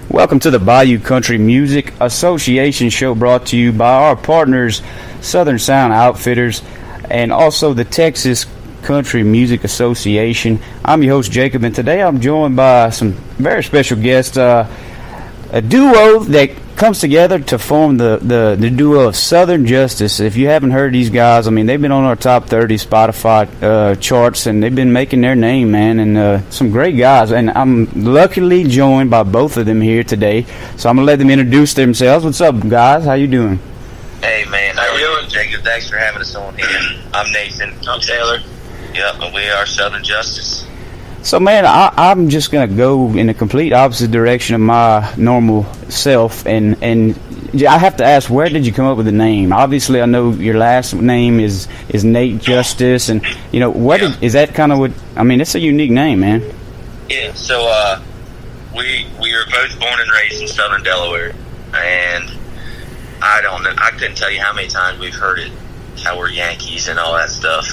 Welcome to the Bayou Country Music Association show, brought to you by our partners, Southern Sound Outfitters, and also the Texas Country Music Association. I'm your host, Jacob, and today I'm joined by some very special guests, a duo that comes together to form the duo of Southern Justis. If you haven't heard these guys, I mean, they've been on our top 30 Spotify charts, and they've been making their name, man, and some great guys. And I'm luckily joined by both of them here today, so I'm going to let them introduce themselves. What's up, guys? How you doing? Hey, man. How you doing, Jacob? Thanks for having us on here. I'm Nathan. I'm Taylor. Yep, and we are Southern Justis. So, man, I'm just going to go in the complete opposite direction of my normal self, and I have to ask, where did you come up with the name? Obviously, I know your last name is Nate Justis, and, you know, is that kind of what, I mean, it's a unique name, man. Yeah, so we were both born and raised in Southern Delaware, and I couldn't tell you how many times we've heard it, how we're Yankees and all that stuff.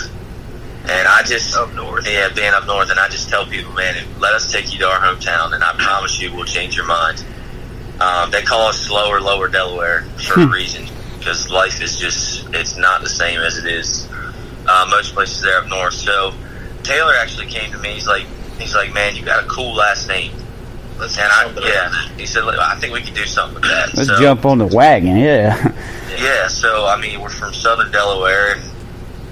And I just, up north. Yeah, being up north, and I just tell people, man, let us take you to our hometown, and I promise you we'll change your mind. They call us lower Delaware for a reason, because life is just, it's not the same as it is most places there up north. So Taylor actually came to me, he's like, man, you got a cool last name. He said, I think we could do something with that. Let's jump on the wagon, yeah. Yeah, so, I mean, we're from Southern Delaware, and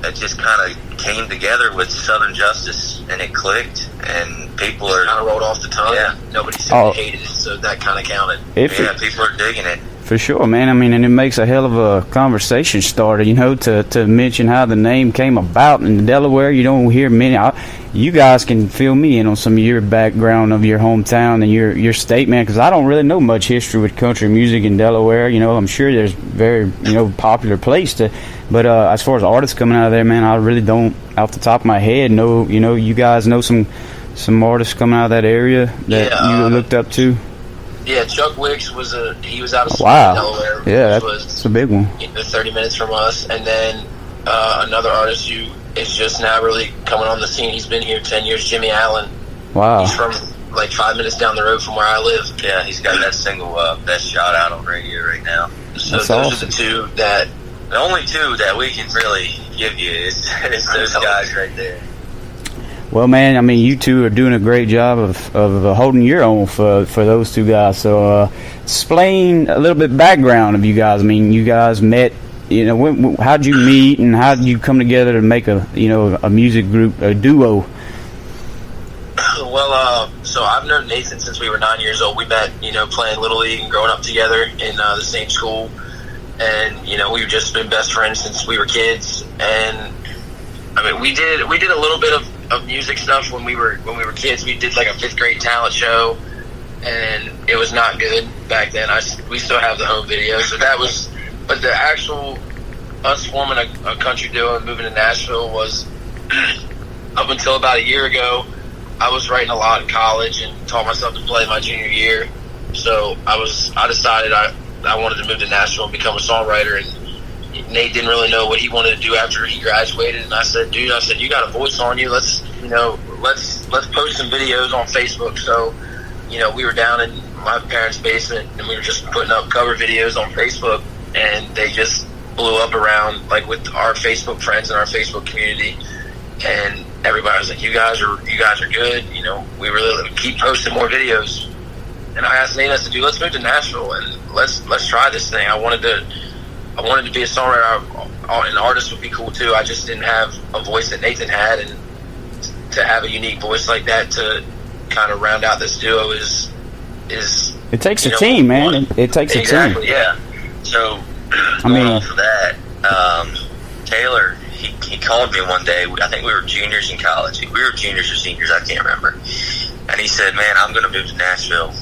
it just kind of came together with Southern Justis, and it clicked, and people kind of rolled off the tongue. Yeah. Nobody said they hated it, so that kind of counted. People are digging it. For sure, man. I mean, and it makes a hell of a conversation starter, you know, to mention how the name came about. In Delaware, you don't hear many. You guys can fill me in on some of your background of your hometown and your state, man, because I don't really know much history with country music in Delaware. You know, I'm sure there's very, popular place to, but as far as artists coming out of there, man, I really don't, off the top of my head, know. You know, you guys know some artists coming out of that area that you looked up to. Yeah, Chuck Wicks he was out of Delaware. Yeah, that's a big one. 30 minutes from us, and then another artist who is just now really coming on the scene. He's been here 10 years. Jimmy Allen. Wow. He's from like 5 minutes down the road from where I live. Yeah, he's got that single Best Shot out on radio right now. So that's those awesome. Are the only two that we can really give you is those guys right there. Well, man, I mean, you two are doing a great job of holding your own for those two guys. So, explain a little bit background of you guys. I mean, you guys met. You know, how'd you meet, and how'd you come together to make a music group, a duo? Well, so I've known Nathan since we were 9 years old. We met, playing Little League and growing up together in the same school, and we've just been best friends since we were kids. And I mean, we did a little bit of music stuff when we were kids. We did like a 5th grade talent show, and it was not good back then. We still have the home video, so that was. But the actual us forming a country duo and moving to Nashville was up until about a year ago. I was writing a lot in college and taught myself to play my junior year. So I decided I wanted to move to Nashville and become a songwriter. And Nate didn't really know what he wanted to do after he graduated. And I said, dude, you got a voice on you. Let's post some videos on Facebook. So, we were down in my parents' basement and we were just putting up cover videos on Facebook. And they just blew up around, like, with our Facebook friends and our Facebook community, and everybody was like, "You guys are good." We really keep posting more videos. And I asked Nate, I said, "Dude, let's move to Nashville and let's try this thing." I wanted to be a songwriter. An artist would be cool too. I just didn't have a voice that Nathan had, and to have a unique voice like that to kind of round out this duo is. It takes a team, man. It takes a team. Exactly, yeah. So, going off of that, Taylor, he called me one day. I think we were juniors in college. We were juniors or seniors, I can't remember. And he said, man, I'm going to move to Nashville,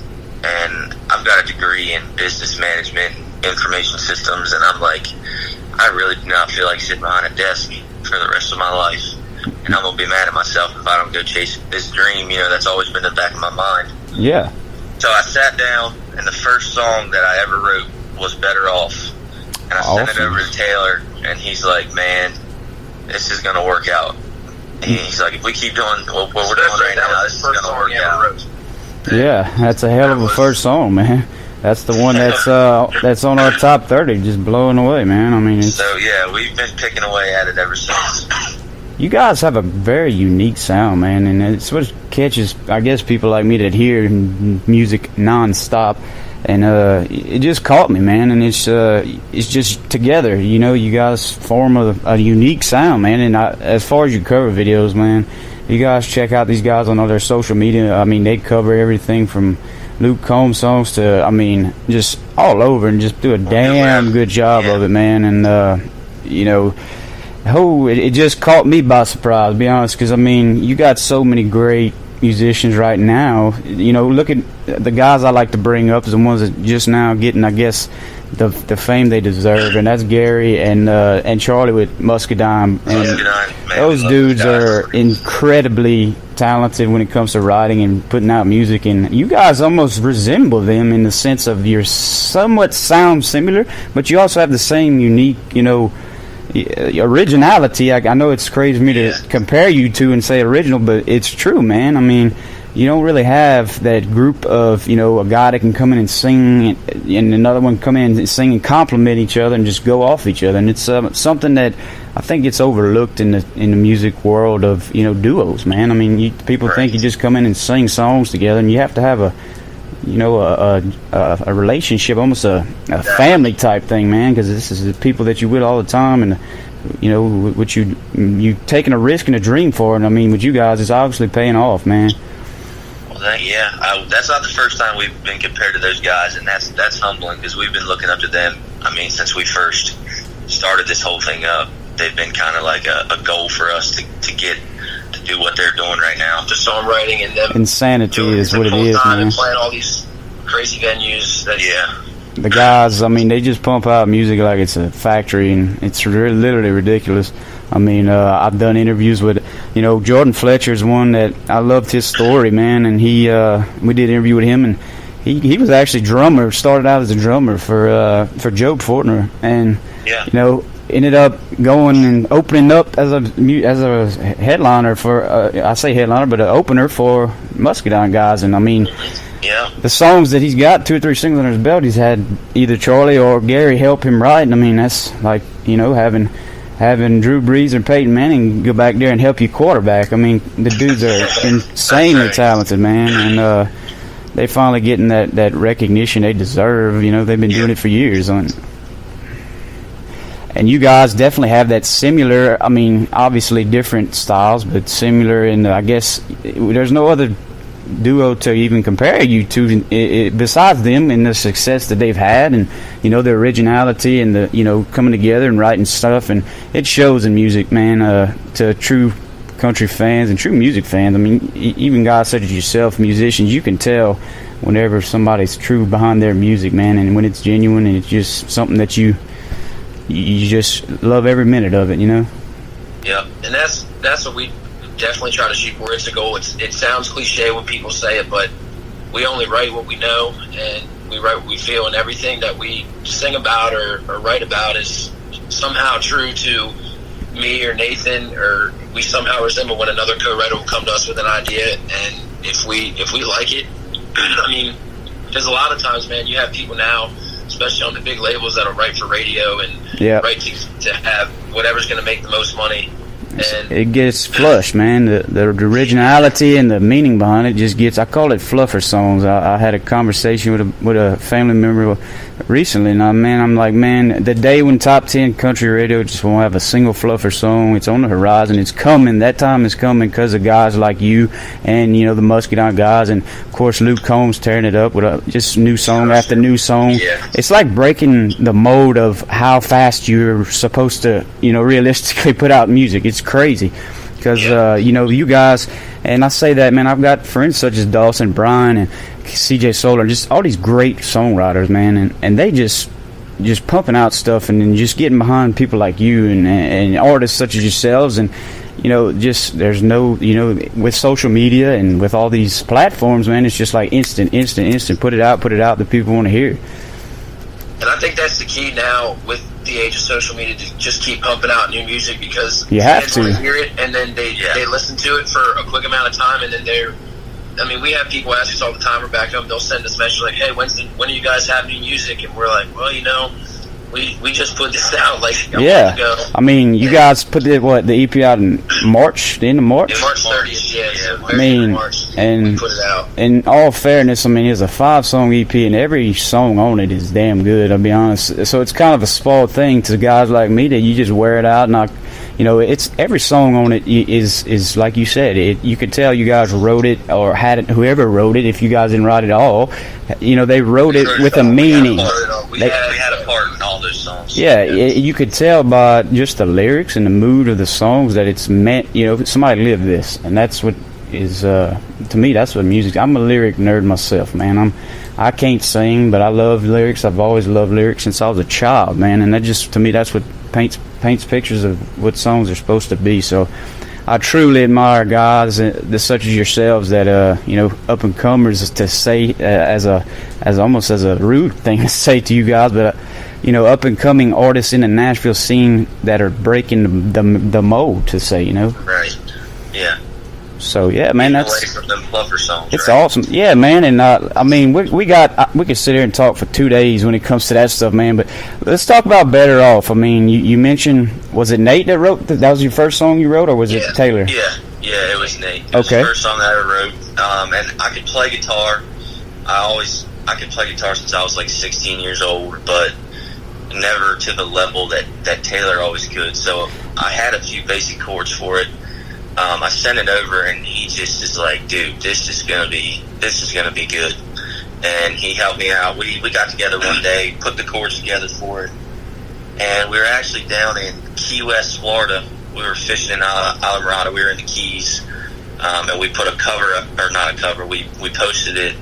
and I've got a degree in business management, information systems, and I'm like, I really do not feel like sitting behind a desk for the rest of my life. And I'm going to be mad at myself if I don't go chase this dream. That's always been in the back of my mind. Yeah. So I sat down, and the first song that I ever wrote was Better Off. And I sent it over to Taylor, and he's like, man, this is going to work out. And he's like, if we keep doing what we're doing right now, this is going to work out. Yeah, that's a hell of a first song, man. That's the one that's on our top 30, just blowing away, man. I mean, so yeah, we've been picking away at it ever since. You guys have a very unique sound, man, and it's what catches, I guess, people like me that hear music nonstop, and it just caught me, man. And it's just together, you guys form a unique sound, man. And as far as your cover videos, man, you guys check out these guys on all their social media. I mean, they cover everything from Luke Combs songs to, I mean, just all over, and just do a damn good job of it, man. And it just caught me by surprise, to be honest, because I mean, you got so many great musicians right now. Look at the guys I like to bring up as the ones that just now getting, I guess, the fame they deserve, and that's Gary and Charlie with Muscadine. And those dudes are incredibly talented when it comes to writing and putting out music, and you guys almost resemble them in the sense of you're somewhat sound similar, but you also have the same unique, originality. I know it's crazy for me to compare you two and say original, but it's true, man. I mean, you don't really have that group of, a guy that can come in and sing and another one come in and sing and compliment each other and just go off each other. And it's something that I think it's overlooked in the music world of, duos, man. I mean, people think you just come in and sing songs together, and you have to have a relationship, almost a family type thing, man, because this is the people that you with all the time, and what you taking a risk and a dream for, and I mean, with you guys, it's obviously paying off, man. Well, that's not the first time we've been compared to those guys, and that's humbling, because we've been looking up to them. I mean, since we first started this whole thing up, they've been kind of like a goal for us to get to do what they're doing right now. The songwriting and them insanity is what it is, man. And playing all these crazy venues. The guys, I mean, they just pump out music like it's a factory, and it's literally ridiculous. I mean, I've done interviews with, Jordan Fletcher's one that I loved his story, man, and we did an interview with him, and he was actually started out as a drummer for Joe Fortner, and ended up going and opening up as a headliner for I say headliner, but an opener for Muscadine guys. And I mean, the songs that he's got, 2 or 3 singles under his belt, he's had either Charlie or Gary help him write. And I mean, that's like having Drew Brees or Peyton Manning go back there and help you quarterback. I mean, the dudes are insanely talented, man, and they finally getting that recognition they deserve. They've been doing it for years. And you guys definitely have that similar, I mean, obviously different styles, but similar in, I guess, there's no other duo to even compare you to besides them and the success that they've had, and, the originality and the, coming together and writing stuff, and it shows in music, man, to true country fans and true music fans. I mean, even guys such as yourself, musicians, you can tell whenever somebody's true behind their music, man, and when it's genuine and it's just something that you just love every minute of it, Yeah, and that's what we definitely try to shoot for. It's a goal. It sounds cliche when people say it, but we only write what we know, and we write what we feel, and everything that we sing about or write about is somehow true to me or Nathan, or we somehow resemble when another co-writer will come to us with an idea, and if we like it, I mean, there's a lot of times, man, you have people now, especially on the big labels, that'll write for radio and write to have whatever's going to make the most money. And it gets flush, man. The originality and the meaning behind it just gets, I call it fluffer songs. I had a conversation with a family member recently, and I'm like, man, the day when top 10 country radio just won't have a single fluffer song, it's on the horizon. It's coming. That time is coming because of guys like you and, the Muscadine guys, and of course Luke Combs tearing it up with just new song after new song. It's like breaking the mold of how fast you're supposed to, realistically put out music. It's crazy because you guys, and I say that, man, I've got friends such as Dawson Bryan and CJ Solar, just all these great songwriters, man, and they just pumping out stuff, and then just getting behind people like you and artists such as yourselves, and just there's no, with social media and with all these platforms, man, it's just like instant, put it out that people want to hear. And I think that's the key now with the age of social media, to just keep pumping out new music, because you have to hear it, and then they listen to it for a quick amount of time, and then I mean, we have people ask us all the time. We're back home. They'll send us messages like, "Hey, when do you guys have new music?" And we're like, "Well, we just put this out like a month ago." I mean, you guys put the EP out in March, the end of March? In March 30th, yeah. I mean, March, and we put it out. In all fairness, I mean, it's a 5-song EP, and every song on it is damn good, I'll be honest. So it's kind of a spoiled thing to guys like me that you just wear it out, and it's every song on it is like you said. You could tell you guys wrote it or had it. Whoever wrote it, if you guys didn't write it all, they wrote it with a meaning. We had a part in all those songs. Yeah, you could tell by just the lyrics and the mood of the songs that it's meant. Somebody lived this, and that's what is to me. That's what music. I'm a lyric nerd myself, man. I can't sing, but I love lyrics. I've always loved lyrics since I was a child, man. And that just, to me, that's what paints pictures of what songs are supposed to be. So I truly admire guys such as yourselves that up and comers, to say as almost as a rude thing to say to you guys, but up and coming artists in the Nashville scene that are breaking the mold, to say, Right. Yeah. So yeah, man, away from them fluffer songs. It's right? awesome. Yeah, man, and I mean, we could sit here and talk for 2 days when it comes to that stuff, man. But let's talk about Better Off. I mean, you mentioned, was it Nate that wrote that was your first song you wrote, or was it Taylor? Yeah, it was Nate. It was the first song that I ever wrote. And I could play guitar. I could play guitar since I was like 16 years old, but never to the level that Taylor always could. So I had a few basic chords for it. I sent it over, and he just is like, "Dude, this is gonna be good." And he helped me out. We got together one day, put the chords together for it, and we were actually down in Key West, Florida. We were fishing in Islamorada. We were in the Keys, and we put a cover up, or not a cover. We posted it.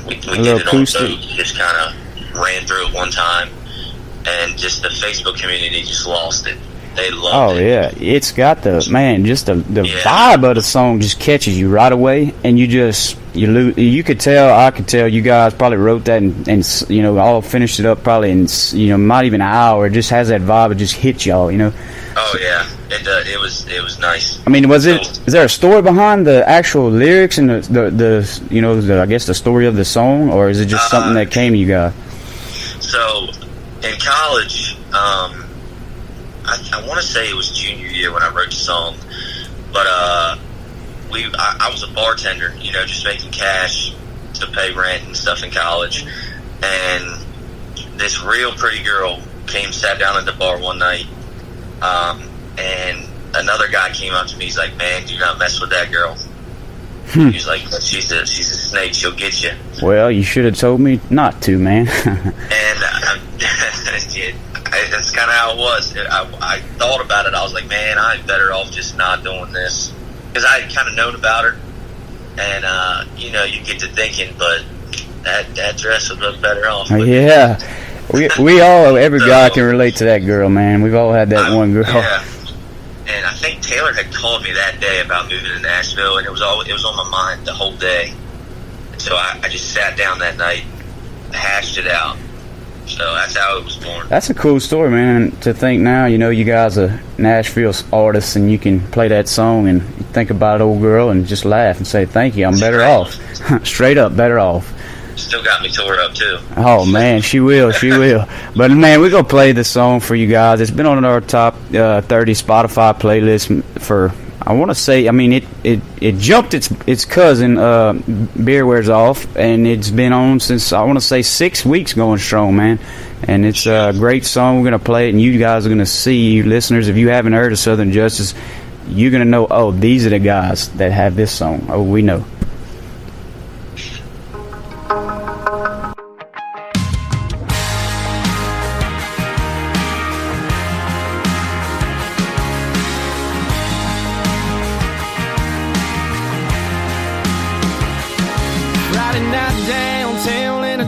We did it on Facebook. Just kind of ran through it one time, and just the Facebook community just lost it. They loved it. Oh yeah, it's got the vibe of the song just catches you right away, and you lose. You could tell, I could tell, you guys probably wrote that and all finished it up probably in not even an hour. It just has that vibe. It just hits y'all. Oh yeah, it was nice. I mean, is there a story behind the actual lyrics and the I guess the story of the song, or is it just something that came to you guys? So in college, I want to say it was junior year when I wrote the song, but I was a bartender, just making cash to pay rent and stuff in college, and this real pretty girl sat down at the bar one night, and another guy came up to me. He's like, "Man, do not mess with that girl." He's like, she's a snake. She'll get you. Well, you should have told me not to, man. And that's kind of how it was. I thought about it. I was like, man, I'm better off just not doing this, because I had kind of known about her, and you get to thinking, but that dress would look better off. Yeah, we all, every guy can relate to that girl, man. We've all had that one girl. Yeah. And I think Taylor had called me that day about moving to Nashville, and it was on my mind the whole day. So I just sat down that night, hashed it out. So that's how it was born. That's a cool story, man. To think now, you guys are Nashville artists, and you can play that song and think about old girl and just laugh and say, "Thank you, I'm better off." Straight up, better off. Still got me tore up too. Oh man, she will. But man, we're gonna play the song for you guys. It's been on our top 30 Spotify playlist for, I want to say, I mean, it jumped its cousin, Beer Wears Off, and it's been on since, I want to say, 6 weeks going strong, man. And it's a great song. We're going to play it, and you guys are going to see, you listeners, if you haven't heard of Southern Justice, you're going to know, oh, these are the guys that have this song. Oh, we know.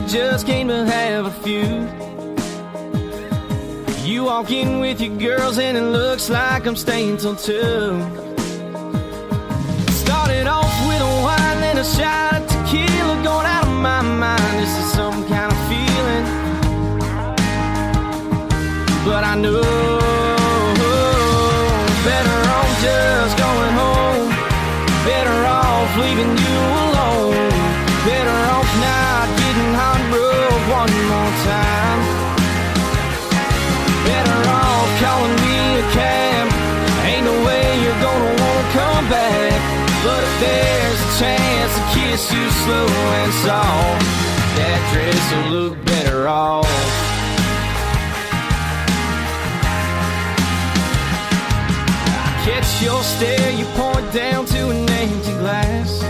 Just came to have a few. You walk in with your girls and it looks like I'm staying till 2. Started off with a wine, then a shot of tequila. Going out of my mind, this is some kind of feeling. But I know better off just going home. Better off leaving you alone. more time. Better off calling me a cab. Ain't no way you're gonna wanna come back. But if there's a chance to kiss you slow and soft, that dress will look better off. Catch your stare, you point down to an empty glass.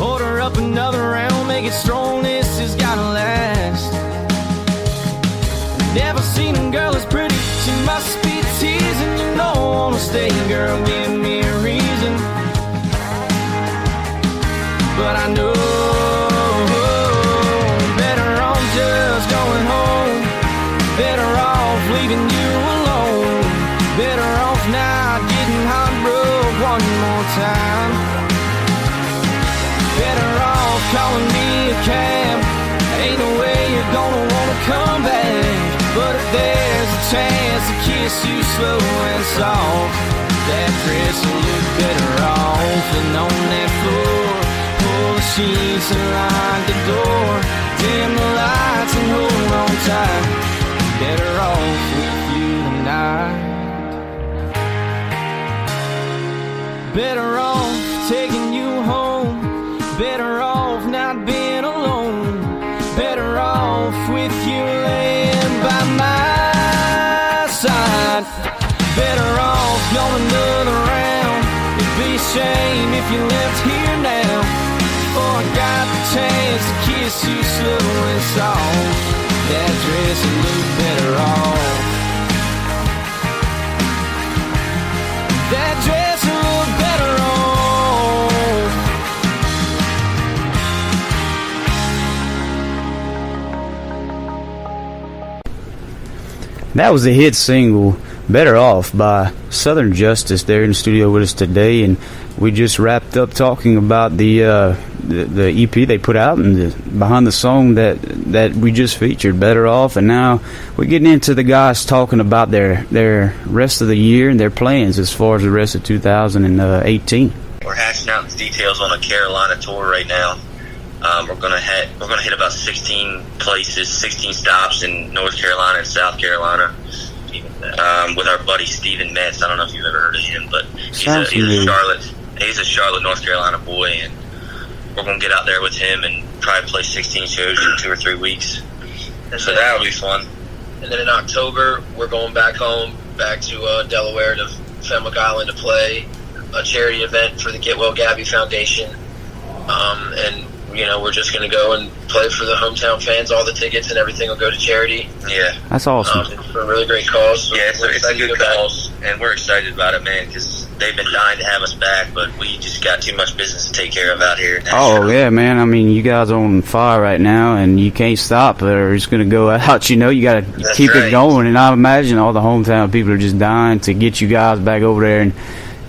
Order up another round, make it strong, this has gotta last. Never seen a girl as pretty, she must be teasing. You know I wanna stay, girl, give me a reason. But I know better off just going home. Better off leaving you alone. Better off not getting heartbroken one more time. Better off calling me a cab. Ain't no way you're gonna wanna come back. But if there's a chance to kiss you slow and soft, that dress will look better off. And on that floor, pull the sheets and lock the door. Dim the lights and hold on tight. Better off with you tonight. Better off taking you home. Better off not being alone. Better off with you laying by my side. Better off going another round. It'd be a shame if you left here now. Oh, I got the chance to kiss you slow and soft. That dress will look better off. That dress will look better off. That was the hit single Better Off by Southern Justice there in the studio with us today, and we just wrapped up talking about the EP they put out and behind the song that we just featured, Better Off. And now we're getting into the guys talking about their rest of the year and their plans as far as the rest of 2018. We're hashing out the details on a Carolina tour right now. We're gonna hit about 16 places, 16 stops in North Carolina and South Carolina, with our buddy Steven Metz. I don't know if you've ever heard of him, but he's a Charlotte, North Carolina boy, and we're gonna get out there with him and probably play 16 shows in 2 or 3 weeks. So that'll be fun. And then in October, we're going back home, back to Delaware to Fenwick Island to play a charity event for the Get Well Gabby Foundation, and we're just going to go and play for the hometown fans. All the tickets and everything will go to charity. Yeah. That's awesome. It's for a really great cause. So yeah, it's a good cause, and we're excited about it, man, because they've been dying to have us back, but we just got too much business to take care of out here. Oh, yeah, man. I mean, you guys are on fire right now, and you can't stop, or it's going to go out. You got to keep it going, and I imagine all the hometown people are just dying to get you guys back over there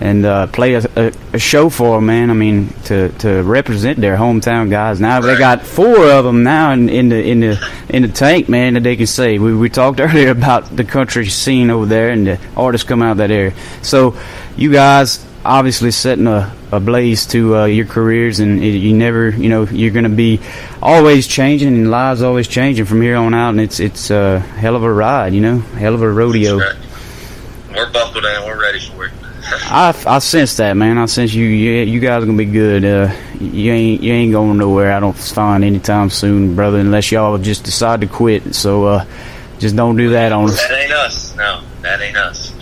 and play a show for them, man. I mean, to represent their hometown guys. Now they got 4 of them now in the tank, man, that they can say. We talked earlier about the country scene over there and the artists coming out of that area. So you guys obviously setting a blaze to your careers, and you never, you're going to be always changing, and lives always changing from here on out, and it's a hell of a ride, hell of a rodeo. Right. We're buckled in. We're ready for it. I sense that, man. I sense you guys are gonna be good. You ain't going nowhere, I don't find, anytime soon, brother, unless y'all just decide to quit. So just don't do that on us. That ain't us. No, that ain't us.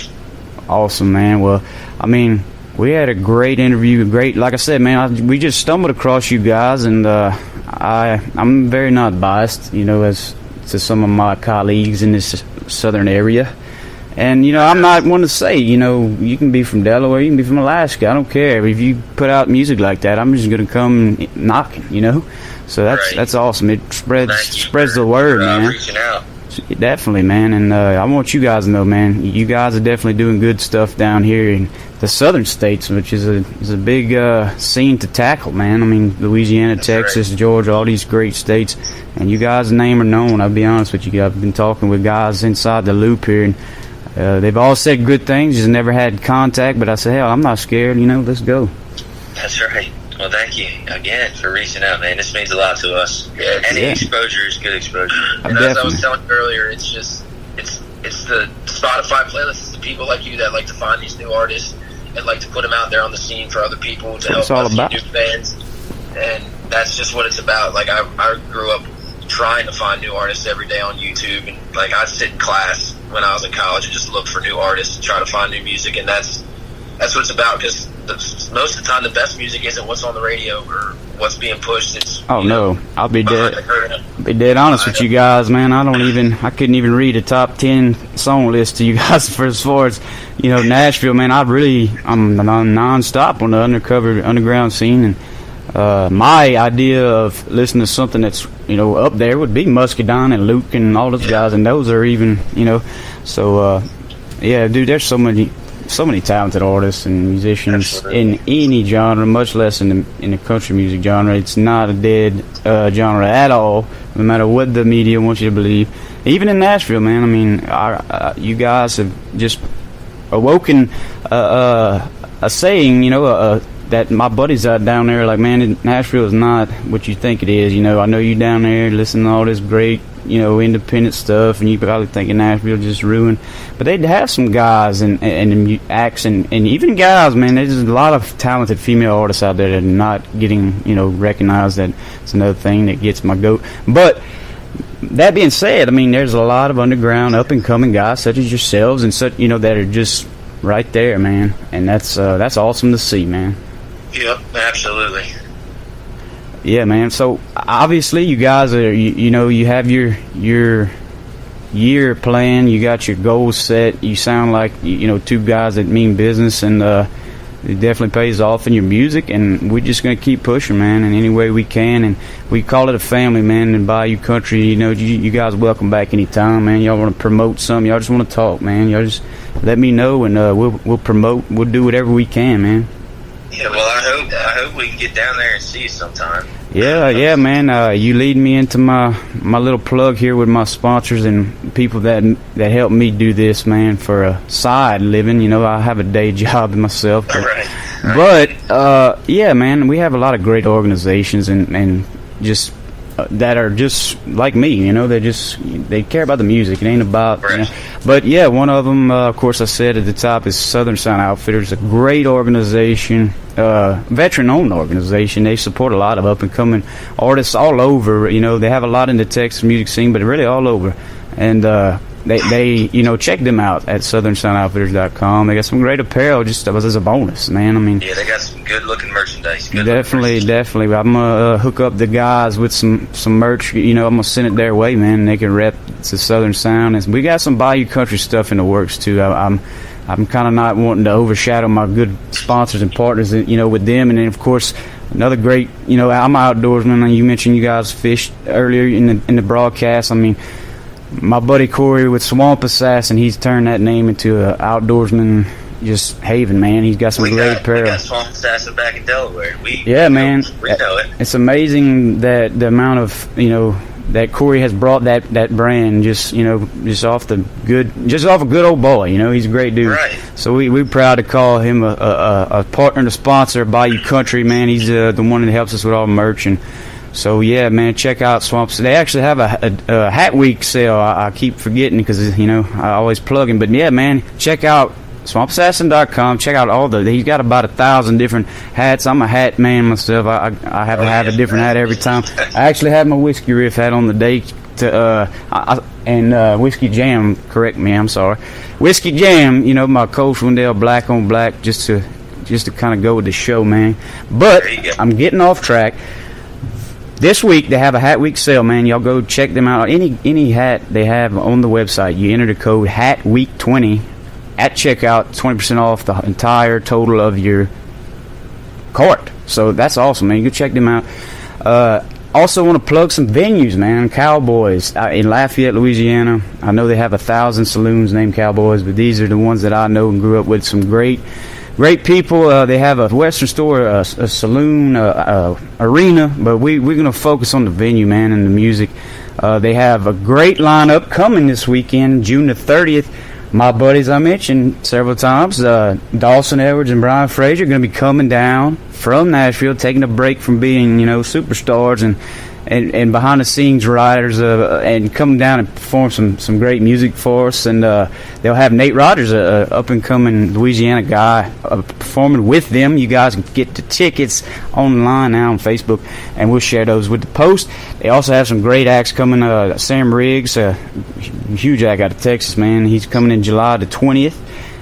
Awesome, man. Well, I mean, we had a great interview. Like I said, man, we just stumbled across you guys, and I'm very not biased, as to some of my colleagues in this southern area. And, I'm not one to say, you can be from Delaware, you can be from Alaska. I don't care. If you put out music like that, I'm just going to come knocking, So that's awesome. It spreads the word, man. Reaching out. Definitely, man. And I want you guys to know, man, you guys are definitely doing good stuff down here in the southern states, which is a big scene to tackle, man. I mean, Louisiana, Texas, Georgia, all these great states. And you guys' name are known. I'll be honest with you. I've been talking with guys inside the loop here, and they've all said good things, just never had contact, but I said, hell, I'm not scared, let's go. That's right. Well, thank you again for reaching out, man. This means a lot to us. Yeah, any exposure is good exposure. And as I was telling you earlier, it's the Spotify playlist. It's the people like you that like to find these new artists and like to put them out there on the scene for other people to help us get new fans. And that's just what it's about. Like I grew up trying to find new artists every day on YouTube, and like I'd sit in class when I was in college and just look for new artists and try to find new music, and that's what it's about. Because most of the time, the best music isn't what's on the radio or what's being pushed. It's I'll be dead honest with you guys, man. I couldn't even read a top 10 song list to you guys for as far as Nashville, man. I'm nonstop on the underground scene, and my idea of listening to something that's up there would be Muscadine and Luke and all those guys, and those are even so dude, there's so many talented artists and musicians in any genre, much less in the country music genre. It's not a dead genre at all, no matter what the media wants you to believe. Even in Nashville, man, I mean, you guys have just awoken a saying, that my buddies out down there, like, man, Nashville is not what you think it is. I know you down there listening to all this great, independent stuff, and you probably thinking Nashville just ruined. But they'd have some guys and acts and even guys, man. There's a lot of talented female artists out there that are not getting, recognized. That's another thing that gets my goat. But that being said, I mean, there's a lot of underground, up-and-coming guys such as yourselves and such, that are just right there, man. And that's awesome to see, man. Yep, absolutely. Yeah, man. So obviously, you guys are you have your year plan. You got your goals set. You sound like two guys that mean business, and it definitely pays off in your music. And we're just gonna keep pushing, man, in any way we can. And we call it a family, man. And Bayou Country, you guys welcome back anytime, man. Y'all want to promote something? Y'all just want to talk, man. Y'all just let me know, and we'll promote. We'll do whatever we can, man. Yeah, well, I hope we can get down there and see you sometime. Yeah, man. You lead me into my little plug here with my sponsors and people that help me do this, man, for a side living. I have a day job myself. But yeah, man, we have a lot of great organizations and just that are just like me. They care about the music. It ain't about. But yeah, one of them, of course, I said at the top, is Southern Sound Outfitters. A great organization, veteran-owned organization. They support a lot of up-and-coming artists all over. They have a lot in the Texas music scene, but really all over. And they check them out at southernsoundoutfitters.com. They got some great apparel just as a bonus, man. I mean, yeah, they got some good-looking merchandise. Definitely. I'm gonna hook up the guys with some merch. I'm gonna send it their way, man. And they can rep the Southern Sound. And we got some Bayou Country stuff in the works too. I'm kind of not wanting to overshadow my good sponsors and partners, with them. And then of course, another great, I'm an outdoorsman. You mentioned you guys fished earlier in the broadcast. I mean, my buddy Corey with Swamp Assassin, he's turned that name into an outdoorsman just haven, man. He's got some great apparel. We got Swamp Assassin back in Delaware. Man. We know it. It's amazing that the amount of, that Corey has brought that brand just off a good old boy. He's a great dude. Right. So we're proud to call him a partner and a sponsor of Bayou Country, man. He's the one that helps us with all merch. And so yeah, man, check out Swamps. They actually have a Hat Week sale. I keep forgetting because I always plug him. But yeah, man, check out swampassassin.com. Check out he's got about 1,000 different hats. I'm a hat man myself. I have to have a different hat every time. I actually have my Whiskey Riff hat on the day and Whiskey Jam. Correct me, I'm sorry. Whiskey Jam. My Coach Wendell black on black just to kind of go with the show, man. But I'm getting off track. This week they have a Hat Week sale, man. Y'all go check them out. Any hat they have on the website, you enter the code HATWEEK20 at checkout, 20% off the entire total of your cart. So that's awesome, man. You go check them out. Also want to plug some venues, man. Cowboys in Lafayette, Louisiana. I know they have 1,000 saloons named Cowboys, but these are the ones that I know and grew up with. Some great people. They have a Western store, a saloon, arena, but we're going to focus on the venue, man, and the music. They have a great lineup coming this weekend, June the 30th. my buddies I mentioned several times, Dawson Edwards and Brian Frazier, are going to be coming down from Nashville, taking a break from being, superstars and behind the scenes writers, and come down and perform some great music for us. And they'll have Nate Rogers, a up and coming Louisiana guy, performing with them. You guys can get the tickets online now on Facebook, and we'll share those with the post. They also have some great acts coming. Sam Riggs, a huge act out of Texas, man. He's coming in July the 20th.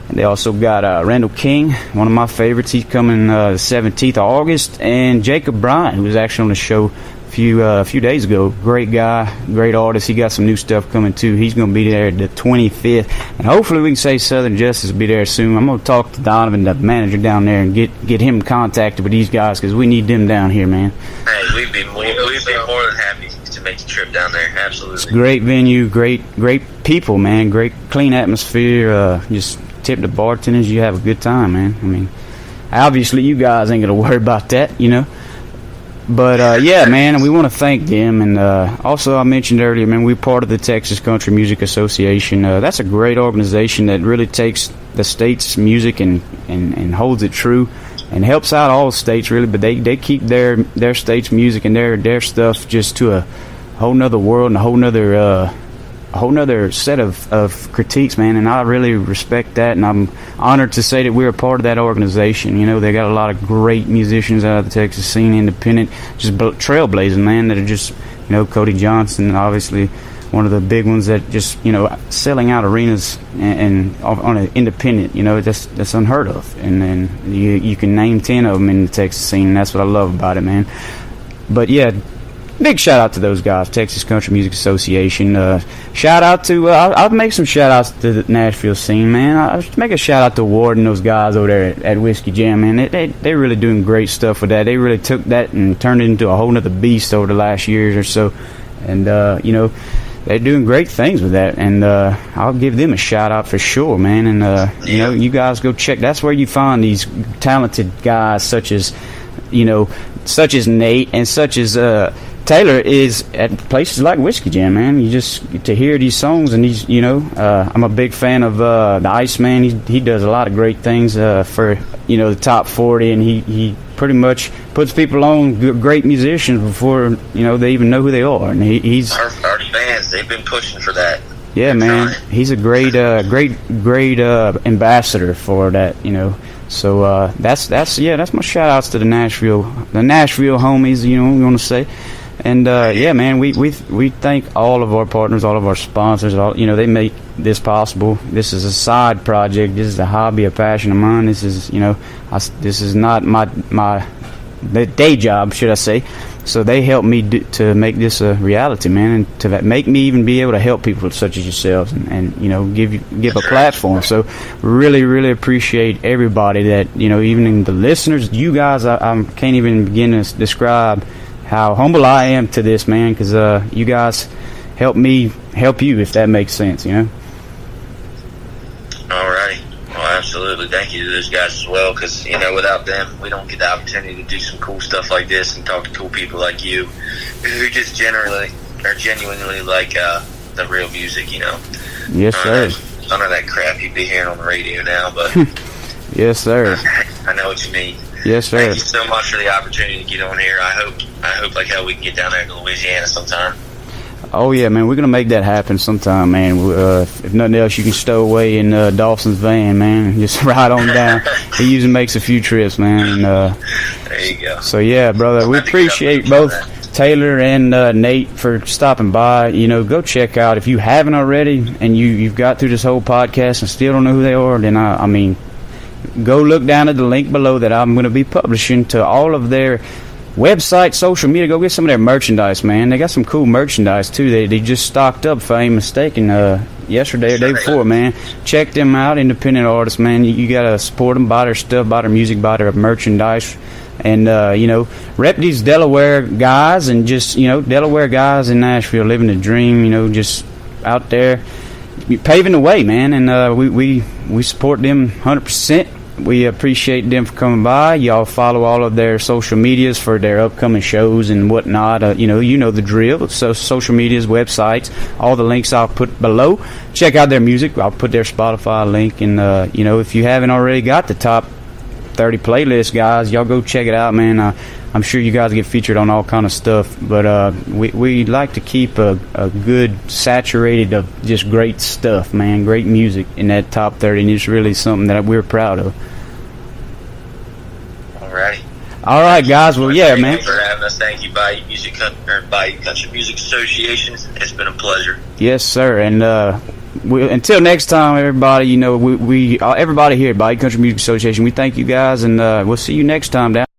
And they also got Randall King, one of my favorites. He's coming the 17th of August. And Jacob Bryant, who was actually on the show a few days ago. Great guy, great artist. He got some new stuff coming too. He's going to be there the 25th, and hopefully we can say Southern Justis will be there soon. I'm going to talk to Donovan, the manager down there, and get him contacted with these guys, because we need them down here, man. Hey, we'd be more than happy to make the trip down there. Absolutely. It's a great venue, great people, man. Great clean atmosphere. Just tip the bartenders. You have a good time, man. I mean, obviously you guys ain't going to worry about that, But, yeah, man, we want to thank them. And also, I mentioned earlier, man, we're part of the Texas Country Music Association. That's a great organization that really takes the state's music and holds it true and helps out all states, really. But they keep their state's music and their stuff just to a whole nother world and a whole nother set of critiques, man. And I really respect that, and I'm honored to say that we're a part of that organization. They got a lot of great musicians out of the Texas scene, independent, just trailblazing, man, that are just, Cody Johnson, obviously one of the big ones that just, selling out arenas and on an independent, that's unheard of. And then you can name 10 of them in the Texas scene, and that's what I love about it, man. But yeah, big shout out to those guys, Texas Country Music Association. Shout out to, I'll make some shout outs to the Nashville scene, man. I'll make a shout out to Ward and those guys over there at Whiskey Jam, man. They're really doing great stuff with that. They really took that and turned it into a whole nother beast over the last years or so. And, they're doing great things with that. And I'll give them a shout out for sure, man. And, you guys go check. That's where you find these talented guys such as Nate and such as Taylor is at places like Whiskey Jam, man. You just get to hear these songs, and these, I'm a big fan of the Iceman. He does a lot of great things for the top 40, and he pretty much puts people on great musicians before they even know who they are. And he's our fans. They've been pushing for that. Yeah, man. He's a great ambassador for that. So that's my shout outs to the Nashville homies. We want to say. And yeah, man, we thank all of our partners, all of our sponsors. They make this possible. This is a side project. This is a hobby, a passion of mine. This is this is not my day job, should I say? So they help me to make this a reality, man, and to make me even be able to help people such as yourselves, and give a platform. So really, really appreciate everybody that even the listeners, you guys. I can't even begin to describe how humble I am to this, man, because you guys help me help you, if that makes sense, All right. Well, absolutely. Thank you to those guys as well, because, without them, we don't get the opportunity to do some cool stuff like this and talk to cool people like you who just genuinely like the real music, Yes, sir. None of that crap you'd be hearing on the radio now, but yes, sir. I know what you mean. Yes, sir. Thank you so much for the opportunity to get on here. I hope like hell we can get down there to Louisiana sometime. Oh yeah, man, we're gonna make that happen sometime, man. If nothing else, you can stow away in Dawson's van, man, and just ride on down. He usually makes a few trips, man. And, there you go. So yeah, brother, we appreciate both Taylor and Nate for stopping by. Go check out, if you haven't already, and you've got through this whole podcast and still don't know who they are, then I mean, go look down at the link below that I'm going to be publishing to all of their website, social media. Go get some of their merchandise, man. They got some cool merchandise too. They just stocked up, if I ain't mistaken, yesterday or day before, man. Check them out, independent artists, man. You gotta support them, buy their stuff, buy their music, buy their merchandise, and rep these Delaware guys, and just Delaware guys in Nashville living the dream. Just out there paving the way, man. And we support them 100%. we appreciate them for coming by. Y'all follow all of their social medias for their upcoming shows and whatnot. You know the drill. So social medias, websites, all the links I'll put below. Check out their music. I'll put their Spotify link. And, if you haven't already got the top 30 playlist, guys, y'all go check it out, man. I'm sure you guys get featured on all kind of stuff, but we like to keep a good saturated of just great stuff, man, great music in that top 30, and it's really something that we're proud of. Alrighty. All right, guys. Well, yeah, man. Thank you for having us. Thank you, Bayou Country Music Association. It's been a pleasure. Yes, sir. And until next time, everybody. We everybody here at Bayou Country Music Association, we thank you guys, and we'll see you next time down.